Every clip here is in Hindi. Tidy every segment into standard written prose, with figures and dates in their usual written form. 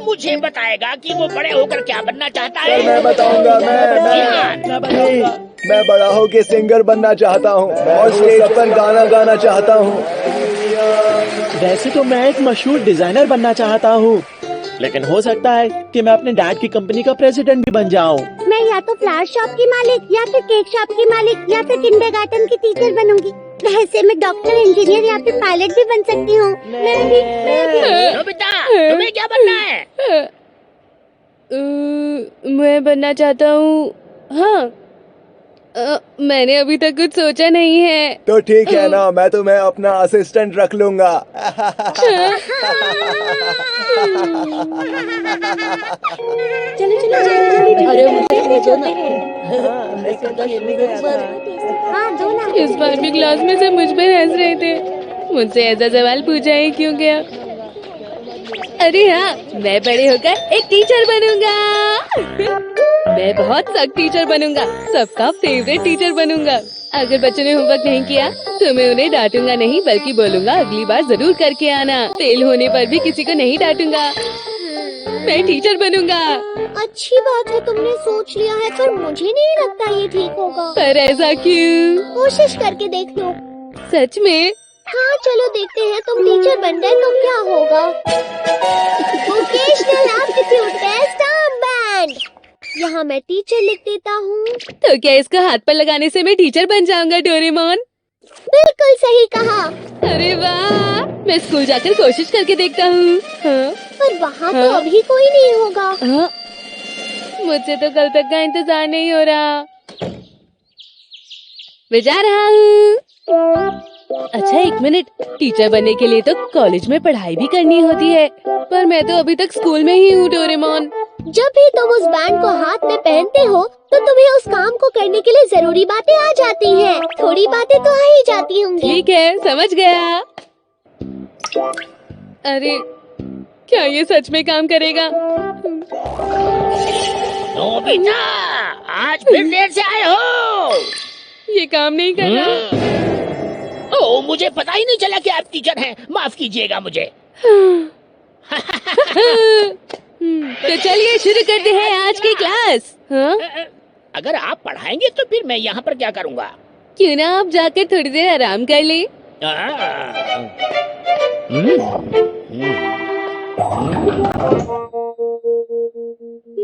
मुझे बताएगा कि वो बड़े होकर क्या बनना चाहता है। मैं बताऊंगा। मैं बड़ा होके सिंगर बनना चाहता हूँ और स्टेज पर गाना गाना चाहता हूँ। वैसे तो मैं एक मशहूर डिजाइनर बनना चाहता हूँ, लेकिन हो सकता है कि मैं अपने डैड की कंपनी का प्रेसिडेंट भी बन जाऊँ। मैं या तो फ्लावर शॉप की मालिक, या फिर केक शॉप की मालिक, या फिर किंडरगार्टन की टीचर बनूंगी। वैसे मैं डॉक्टर, इंजीनियर या फिर पायलट भी बन सकती हूँ। मैं भी। नोबिता, तुम्हें क्या बनना है? मैं बनना चाहता हूँ, हाँ। मैंने अभी तक कुछ सोचा नहीं है। तो ठीक है ना, मैं तुम्हें अपना असिस्टेंट रख लूंगा। चलो चलो जल्दी। अरे मुझे दो ना। हाँ दो ना। इस बार भी क्लास में से मुझ पर हंस रहे थे। मुझसे ऐसा सवाल पूछा ही क्यों गया? अरे हाँ, मैं बड़े होकर एक टीचर बनूंगा। मैं बहुत सख्त टीचर बनूंगा, सबका फेवरेट टीचर बनूंगा। अगर बच्चों ने होमवर्क नहीं किया तो मैं उन्हें डांटूंगा नहीं, बल्कि बोलूंगा अगली बार जरूर करके आना। फेल होने पर भी किसी को नहीं डांटूंगा। मैं टीचर बनूंगा। अच्छी बात है, तुमने सोच लिया है, पर मुझे नहीं लगता ये ठीक होगा। पर ऐसा क्यों? कोशिश करके देख लो। सच में? हाँ चलो देखते हैं, तुम टीचर बन गए तो क्या होगा। Vocational aptitude test armband. यहाँ मैं टीचर लिख देता हूँ। तो क्या इसको हाथ पर लगाने से मैं टीचर बन जाऊंगा डोरेमोन? बिल्कुल सही कहा। अरे वाह, मैं स्कूल जाकर कोशिश करके देखता हूँ। हाँ? पर वहाँ तो अभी कोई नहीं होगा। हाँ? मुझसे तो कल तक का इंतजार नहीं हो रहा। मैं जा रहा हूँ। अच्छा एक मिनट, टीचर बनने के लिए तो कॉलेज में पढ़ाई भी करनी होती है, पर मैं तो अभी तक स्कूल में ही हूँ डोरेमोन। जब भी तुम उस बैंड को हाथ में पहनते हो तो तुम्हें उस काम को करने के लिए जरूरी बातें आ जाती हैं। थोड़ी बातें तो आ ही जाती होंगी। ठीक है, समझ गया। अरे क्या ये सच में काम करेगा? नोबिता, आज फिर देर से आए हो। ये काम नहीं कर रहा। ओह, मुझे पता ही नहीं चला कि आप टीचर हैं। माफ कीजिएगा मुझे। तो चलिए शुरू करते हैं आज की क्लास। हाँ? अगर आप पढ़ाएंगे तो फिर मैं यहाँ पर क्या करूँगा? क्यों ना आप जाकर थोड़ी देर आराम कर ले।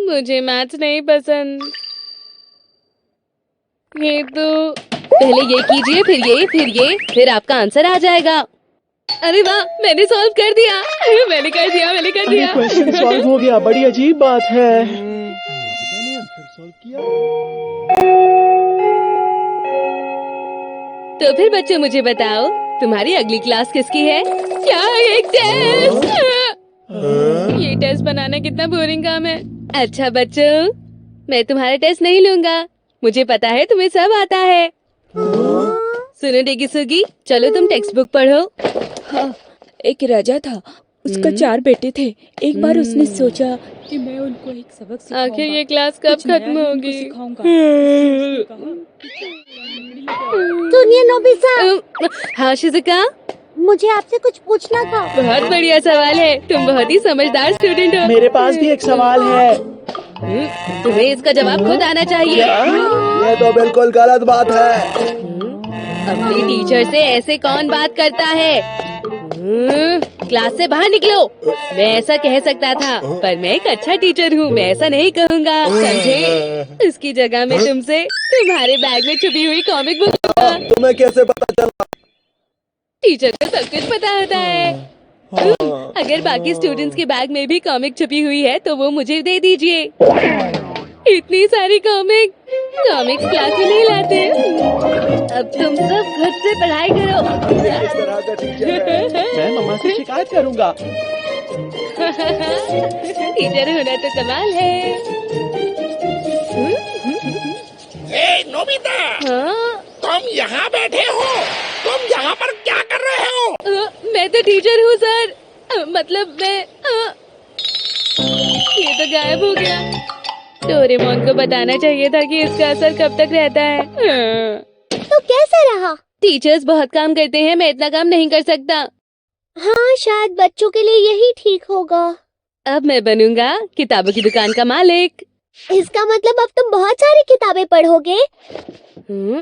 मुझे मैथ्स नहीं पसंद। ये तो पहले ये कीजिए, फिर आपका आंसर आ जाएगा। अरे वाह, मैंने सॉल्व कर दिया। मैंने कर दिया। क्वेश्चन सॉल्व हो गया, बड़ी अजीब बात है। तो फिर बच्चों मुझे बताओ, तुम्हारी अगली क्लास किसकी है? क्या एक टेस्ट? ये टेस्ट बनाना कितना बोरिंग काम है। अच्छा बच्चों, मैं तुम्हारा टेस्ट नहीं लूंगा। मुझे पता है तुम्हें सब आता है। सुनो डेगिसुगी, चलो तुम टेक्स्ट बुक पढ़ो। हाँ, एक राजा था, उसका 4 बेटे थे। एक बार उसने सोचा कि मैं उनको एक सबक सिखाऊंगा। आखिर ये क्लास कब खत्म होगी? सुनिए नोबिता, हाँ शिजुका, मुझे आपसे कुछ पूछना था। बहुत बढ़िया सवाल है। तुम बहुत ही समझदार स्टूडेंट हो। मेरे पास भी एक सवाल है। तुम्हें इसका जवाब खुद आना चाहिए। ये तो बिल्कुल गलत बात है। अपनी टीचर से ऐसे कौन बात करता है? क्लास से बाहर निकलो। मैं ऐसा कह सकता था, पर मैं एक अच्छा टीचर हूँ, मैं ऐसा नहीं कहूँगा, समझे? इसकी जगह में तुमसे तुम्हारे बैग में छुपी हुई कॉमिक बुक दूंगा। तुम्हें कैसे पता चला? टीचर को सब कुछ पता होता है। अगर बाकी स्टूडेंट्स के बैग में भी कॉमिक छुपी हुई है तो वो मुझे दे दीजिए। इतनी सारी कॉमिक्स क्लास में नहीं लाते। अब तुम सब खुद से पढ़ाई करो। इस तरह का टीचर है। मैं मम्मा से शिकायत करूंगा। टीचर होना तो कमाल है। नोबिता, हाँ? तुम यहाँ बैठे हो? तुम यहाँ पर क्या कर रहे हो? मैं तो टीचर हूँ सर। मतलब मैं ये तो गायब हो गया। डोरेमोन को बताना चाहिए था कि इसका असर कब तक रहता है। तो कैसा रहा? टीचर्स बहुत काम करते हैं, मैं इतना काम नहीं कर सकता। हाँ, शायद बच्चों के लिए यही ठीक होगा। अब मैं बनूंगा किताबों की दुकान का मालिक। इसका मतलब अब तुम बहुत सारी किताबें पढ़ोगे। हम्म,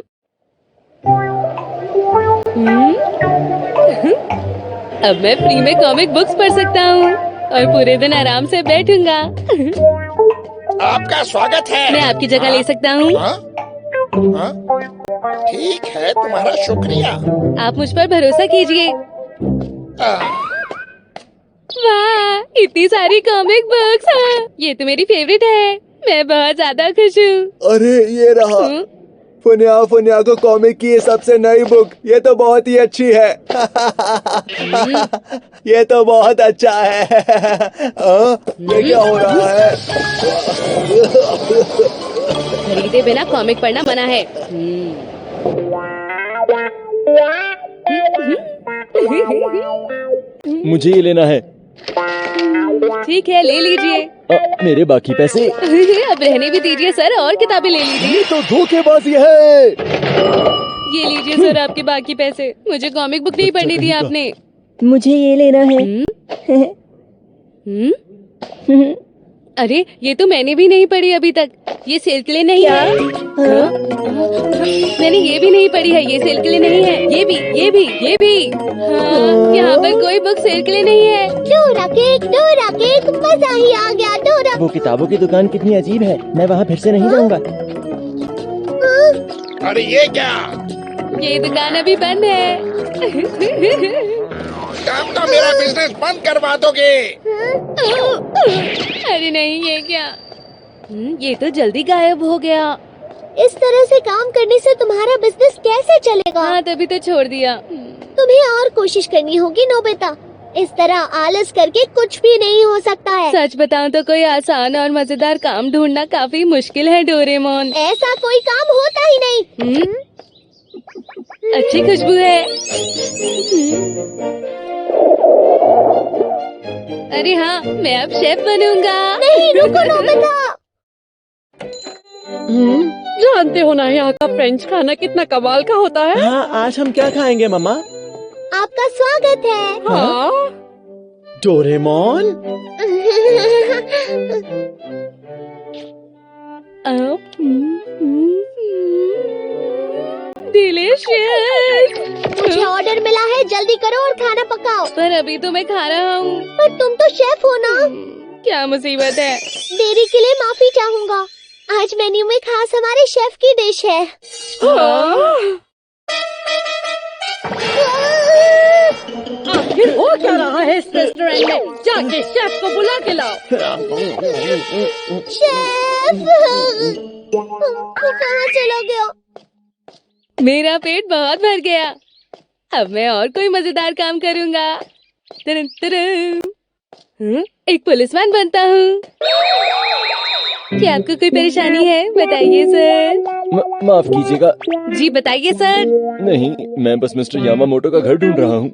अब मैं फ्री में कॉमिक बुक्स पढ़ सकता हूँ और पूरे दिन आराम से बैठूंगा। आपका स्वागत है। मैं आपकी जगह ले सकता हूँ। हाँ? हाँ? ठीक है, तुम्हारा शुक्रिया। आप मुझ पर भरोसा कीजिए। आ, वाह, इतनी सारी कॉमिक बुक्स। हाँ, ये तो मेरी फेवरेट है। मैं बहुत ज्यादा खुश हूँ। अरे ये रहा फुनिया फुनिया को कॉमिक की ये सबसे नई बुक। ये तो बहुत ही अच्छी है। ये तो बहुत अच्छा है। ये क्या हो रहा है? खरीदे बिना कॉमिक पढ़ना मना है। मुझे ये लेना है। ठीक है, ले लीजिए। मेरे बाकी पैसे? अब रहने भी दीजिए सर, और किताबें ले लीजिए। ये तो धोखेबाजी है। ये लीजिए सर आपके बाकी पैसे। मुझे कॉमिक बुक नहीं पढ़नी थी आपने। मुझे ये लेना है। हम्म? अरे ये तो मैंने भी नहीं पढ़ी अभी तक। ये सेल के लिए नहीं है। हाँ? मैंने ये भी नहीं पढ़ी है। ये सेल के लिए नहीं है। ये भी, ये भी, ये भी। हाँ, यहाँ पर कोई बुक सेल के लिए नहीं है। डोरा केक, मजा ही आ गया डोरा। वो किताबों की दुकान कितनी अजीब है। मैं वहाँ फिर से नहीं जाऊँगा। अरे ये क्या? ये दुकान अभी बंद है। काम का मेरा बिजनेस बंद करवा दोगे? अरे नहीं, ये क्या? ये तो जल्दी गायब हो गया। इस तरह से काम करने से तुम्हारा बिजनेस कैसे चलेगा? हाँ, तभी तो छोड़ दिया। तुम्हें और कोशिश करनी होगी नोबिता। इस तरह आलस करके कुछ भी नहीं हो सकता है। सच बताऊं तो कोई आसान और मजेदार काम ढूंढना काफी मुश्किल है डोरेमोन। ऐसा कोई काम होता ही नहीं। अच्छी खुशबू है। अरे हाँ, मैं अब शेफ बनूंगा। नहीं, रुको नोबिता। जानते हो ना यहाँ का फ्रेंच खाना कितना कमाल का होता है। हाँ, आज हम क्या खाएंगे मम्मा? आपका स्वागत है। हाँ, डोरेमोन? डिलीशियस। मुझे ऑर्डर मिला है, जल्दी करो और खाना पकाओ। पर अभी तो मैं खा रहा हूँ। पर तुम तो शेफ हो ना। क्या मुसीबत है। देरी के लिए माफी चाहूँगा। आज मेन्यू में खास हमारे शेफ की डिश है। आखिर हो क्या रहा है इस रेस्टोरेंट में? जाके शेफ को बुला के लाओ। शेफ, वो कहाँ चला गया? मेरा पेट बहुत भर गया। अब मैं और कोई मजेदार काम करूँगा। तरन तरन। एक पुलिसमैन बनता हूँ। क्या आपको कोई परेशानी है? बताइए सर। माफ कीजिएगा। जी बताइए सर। नहीं, मैं बस मिस्टर यामामोटो का घर ढूंढ रहा हूँ।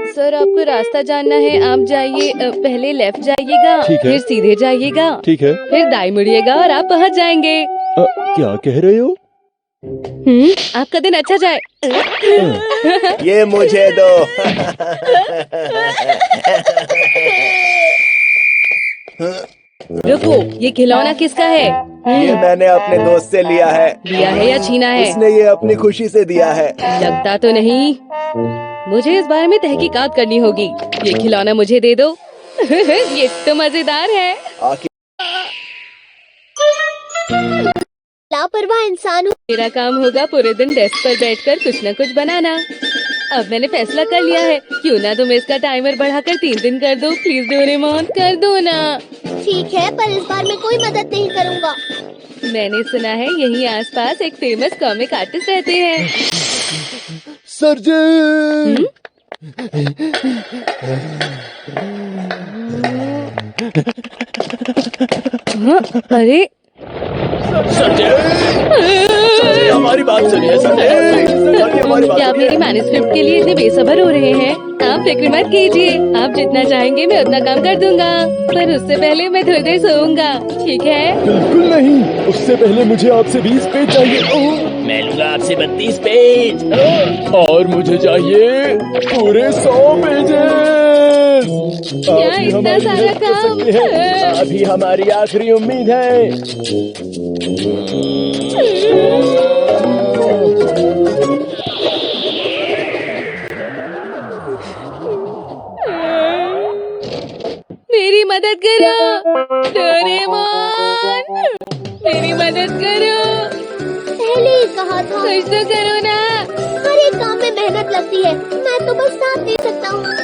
सर आपको रास्ता जानना है। आप जाइए, पहले लेफ्ट जाइएगा, ठीक है। फिर सीधे जाइएगा, ठीक है। फिर दाएं मुड़िएगा और आप पहुँच जाएंगे। क्या कह रहे हो? आपका दिन अच्छा जाए। ये मुझे दो। रुको, ये खिलौना किसका है? ये मैंने अपने दोस्त से लिया है। दिया है या छीना है? उसने ये अपनी खुशी से दिया है। लगता तो नहीं। मुझे इस बारे में तहकीकात करनी होगी। ये खिलौना मुझे दे दो। ये तो मजेदार है। लापरवाह इंसान हूँ। मेरा काम होगा पूरे दिन डेस्क पर बैठकर कुछ न कुछ बनाना। अब मैंने फैसला कर लिया है। क्यों ना तुम इसका टाइमर बढ़ाकर 3 दिन कर दो। प्लीज डोरेमोन, कर दो ना। ठीक है, पर इस बार मैं कोई मदद नहीं करूँगा। मैंने सुना है यहीं आसपास एक फेमस कॉमिक आर्टिस्ट रहते हैं। सर्जन! अरे संजय, हमारी बात सुनिए संजय। क्या आप मेरी मैन्युस्क्रिप्ट के लिए इतने बेसब्र हो रहे हैं? आप फिक्र मत कीजिए। आप जितना चाहेंगे मैं उतना काम कर दूंगा। पर उससे पहले मैं थोड़ी देर सोऊंगा, ठीक है? बिल्कुल नहीं, उससे पहले मुझे आपसे 20 पेज चाहिए। मैं लूंगा आपसे 32 पेज। और मुझे चाहिए पूरे 100 पेजेस। प्लीज। क्या आप ही इतना हमारी सारा हेल्प कर काम? सकती हैं। आप ही हमारी आखिरी उम्मीद है। मेरी मदद करो डोरेमोन, मेरी मदद करो। पहले ही कहा था, कुछ तो करो ना। हर एक काम में मेहनत लगती है, मैं तो बस साथ दे सकता हूँ।